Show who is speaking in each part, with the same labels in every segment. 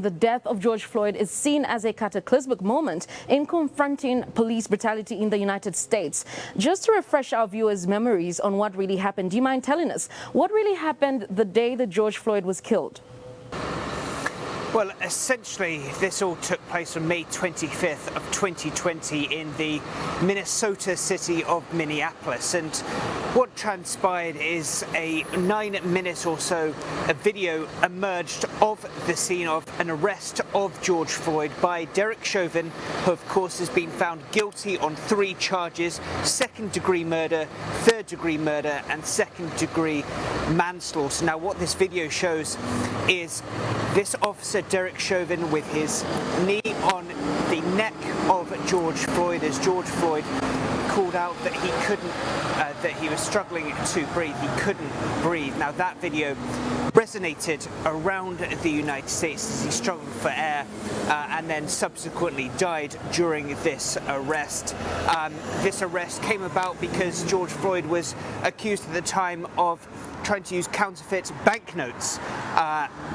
Speaker 1: The death of George Floyd is seen as a cataclysmic moment in confronting police brutality in the United States. Just to refresh our viewers' memories on what really happened, do you mind telling us what really happened the day that George Floyd was killed?
Speaker 2: Well, essentially, this all took place on May 25th of 2020 in the Minnesota city of Minneapolis. And what transpired is a 9-minute or so a video emerged of the scene of an arrest of George Floyd by Derek Chauvin, who of course has been found guilty on 3 charges: second-degree murder, third-degree murder and second-degree manslaughter. Now, what this video shows is this officer Derek Chauvin with his knee on the neck of George Floyd as George Floyd called out that he couldn't, that he was struggling to breathe. He couldn't breathe. Now, that video resonated around the United States as he struggled for air and then subsequently died during this arrest. This arrest came about because George Floyd was accused at the time of trying to use counterfeit banknotes,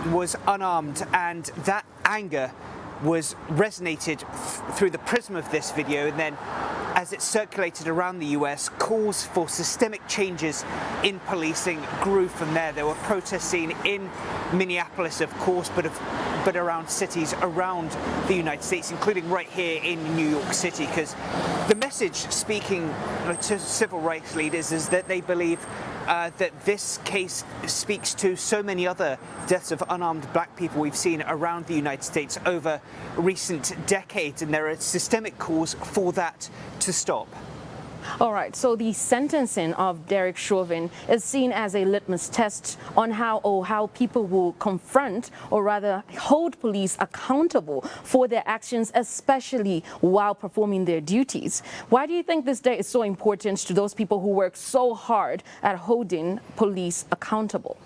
Speaker 2: was unarmed, and that anger was resonated through the prism of this video, and then as it circulated around the US, calls for systemic changes in policing grew from there. There were protests seen in Minneapolis, of course, but around cities around the United States, including right here in New York City, because the message speaking to civil rights leaders is that they believe that this case speaks to so many other deaths of unarmed black people we've seen around the United States over recent decades, and there are systemic calls for that to stop.
Speaker 1: All right, so the sentencing of Derek Chauvin is seen as a litmus test on how people will confront, or rather hold, police accountable for their actions, especially while performing their duties. Why do you think this day is so important to those people who work so hard at holding police accountable?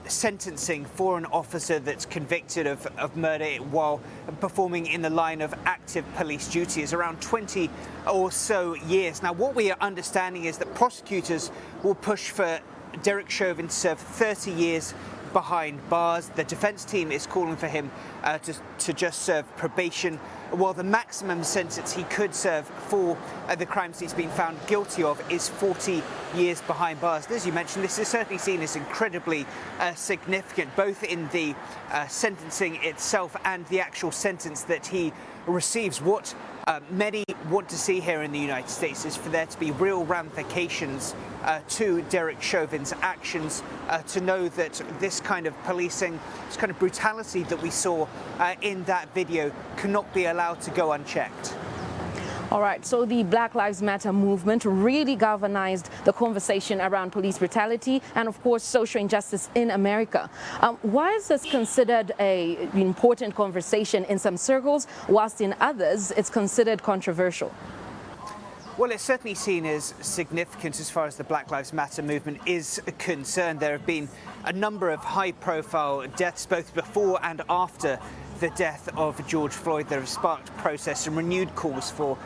Speaker 2: Sentencing for an officer that's convicted of murder while performing in the line of active police duty is around 20 or so years. Now, what we are understanding is that prosecutors will push for Derek Chauvin to serve 30 years behind bars. The defense team is calling for him to just serve probation, while the maximum sentence he could serve for the crimes he's been found guilty of is 40 years behind bars. And as you mentioned, this is certainly seen as incredibly significant, both in the sentencing itself and the actual sentence that he receives. What many want to see here in the United States is for there to be real ramifications to Derek Chauvin's actions, to know that this kind of policing, this kind of brutality that we saw in that video cannot be allowed to go unchecked.
Speaker 1: All right, so the Black Lives Matter movement really galvanized the conversation around police brutality and, of course, social injustice in America. Why is this considered an important conversation in some circles, whilst in others it's considered controversial?
Speaker 2: Well, it's certainly seen as significant as far as the Black Lives Matter movement is concerned. There have been a number of high-profile deaths both before and after the death of George Floyd that have sparked protests and renewed calls for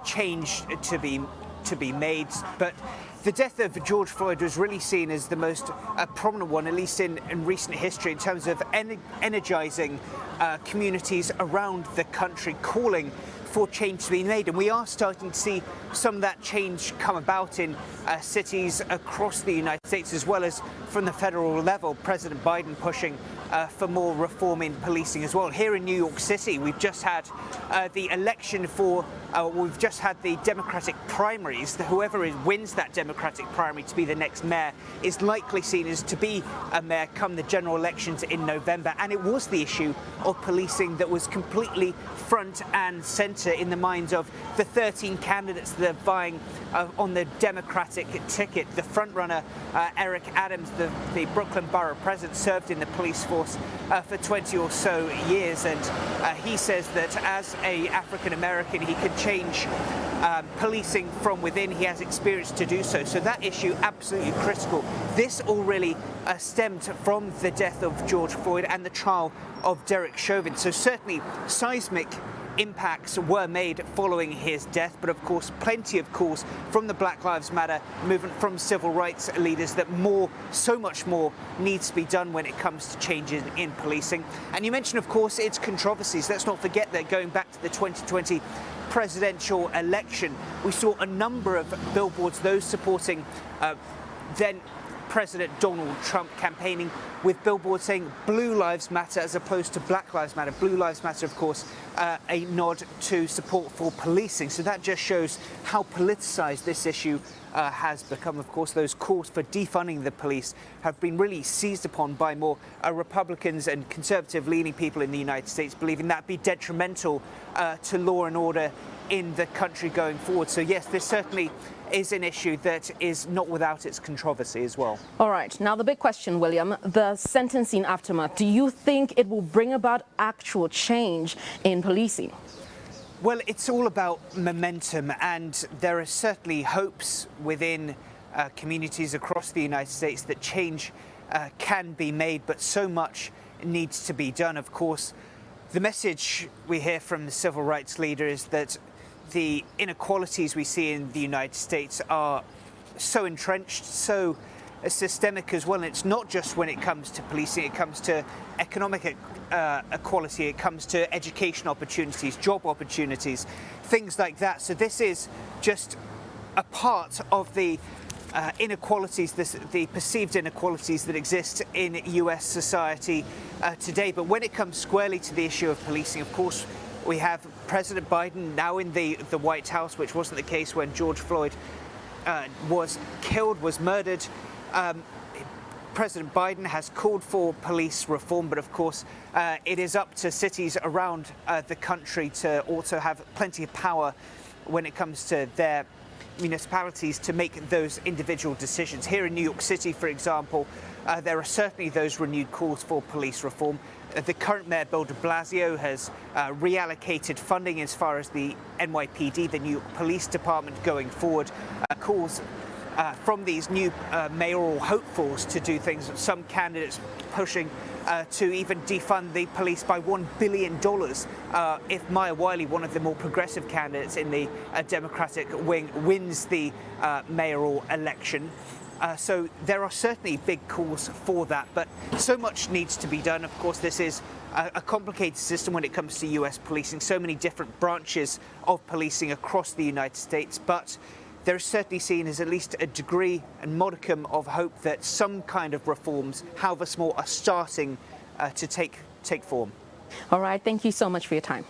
Speaker 2: change to be made. But the death of George Floyd was really seen as the most prominent one, at least in recent history, in terms of energizing communities around the country, calling for change to be made. And we are starting to see some of that change come about in cities across the United States, as well as from the federal level. President Biden pushing for more reform in policing as well. Here in New York City, we've just had the election for, we've just had the Democratic primaries. Whoever wins that Democratic primary to be the next mayor is likely seen as to be a mayor come the general elections in November. And it was the issue of policing that was completely front and center in the minds of the 13 candidates that are vying on the Democratic ticket. The frontrunner, Eric Adams, the Brooklyn Borough President, served in the police force for 20 or so years, and he says that as an African American he could change policing from within. He has experience to do so. So that issue absolutely critical. This all really stemmed from the death of George Floyd and the trial of Derek Chauvin. So certainly seismic impacts were made following his death, but of course plenty of calls from the Black Lives Matter movement, from civil rights leaders, that so much more needs to be done when it comes to changes in policing. And you mentioned, of course, its controversies. Let's not forget that going back to the 2020 presidential election, we saw a number of billboards, those supporting then President Donald Trump, campaigning with billboards saying Blue Lives Matter as opposed to Black Lives Matter. Blue Lives Matter, of course, a nod to support for policing. So that just shows how politicized this issue has become. Of course, those calls for defunding the police have been really seized upon by more Republicans and conservative-leaning people in the United States, believing that be detrimental to law and order in the country going forward. So yes, this certainly is an issue that is not without its controversy as well.
Speaker 1: All right. Now, the big question, William, the sentencing aftermath. Do you think it will bring about actual change in policing?
Speaker 2: Well, it's all about momentum, and there are certainly hopes within communities across the United States that change can be made, but so much needs to be done. Of course, the message we hear from the civil rights leader is that the inequalities we see in the United States are so entrenched, so systemic as well. And it's not just when it comes to policing, it comes to economic equality, it comes to education opportunities, job opportunities, things like that. So this is just a part of the inequalities, the perceived inequalities that exist in US society today. But when it comes squarely to the issue of policing, of course, we have President Biden now in the White House, which wasn't the case when George Floyd was killed, was murdered. President Biden has called for police reform, but of course it is up to cities around the country to also have plenty of power when it comes to their municipalities to make those individual decisions. Here in New York City, for example, there are certainly those renewed calls for police reform. The current mayor, Bill de Blasio, has reallocated funding as far as the NYPD, the New York Police Department, going forward. Calls from these new mayoral hopefuls to do things. Some candidates pushing to even defund the police by $1 billion if Maya Wiley, one of the more progressive candidates in the Democratic wing, wins the mayoral election. So there are certainly big calls for that, but so much needs to be done. Of course, this is a complicated system when it comes to US policing, so many different branches of policing across the United States, but there is certainly seen as at least a degree and modicum of hope that some kind of reforms, however small, are starting to take form.
Speaker 1: All right. Thank you so much for your time.